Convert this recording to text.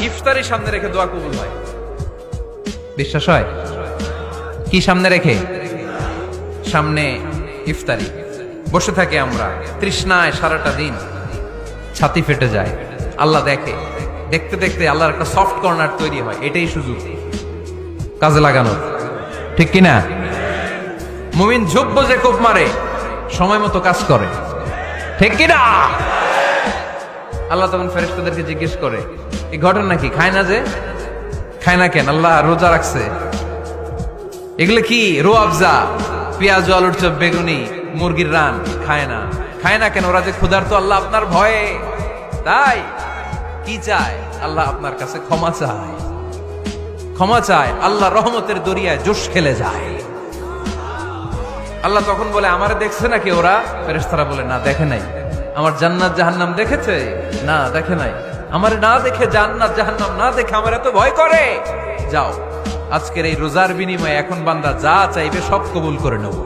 ইফতারি সামনে রেখে দোয়া কবুল হয়, বিশ্বাস হয়? কি সামনে রেখে? সামনে ইফতারি। বসে থাকি আমরা তৃষ্ণায় সারাটা দিন, ছাতি ফেটে যায়। আল্লাহ দেখে, দেখতে দেখতে আল্লাহর একটা সফট কর্নার তৈরি হয়। এটাই সুযোগ কাজে লাগানো, ঠিক কিনা? মুমিন ঝোপ যে কোপ মারে, সময় মতো কাজ করে, ঠিক কিনা? আল্লাহ তখন ফেরেশতাদেরকে জিজ্ঞেস করে, এই ঘটনা কি? খায় না যে? খায় না কেন? আল্লাহ রোজা রাখছে। এগুলো কি? রো আফজা, পেঁয়াজ, আলুর চপ, বেগুনি, মুরগির রান। খায় না। খায় না কেন? ওরা যে ক্ষুধার্ত। আল্লাহ আপনার ভয়ে। তাই কি চায়? আল্লাহ আপনার কাছে ক্ষমা চায়। ক্ষমা চায়, আল্লাহ রহমতের দরিয়ায় জোশ খেলে যায়। আল্লাহ তখন বলে, আমারে দেখছে নাকি ওরা? ফেরেশতারা বলে, না দেখে নাই। আমার জান্নাত জাহান্নাম দেখেছে? না দেখে নাই। আমারে না দেখে, জান্নাত জাহান্নাম না দেখে আমার এত ভয় করে। যাও, আজকের এই রোজার বিনিময়ে এখন বান্দা যা চাইবে সব কবুল করে নেব।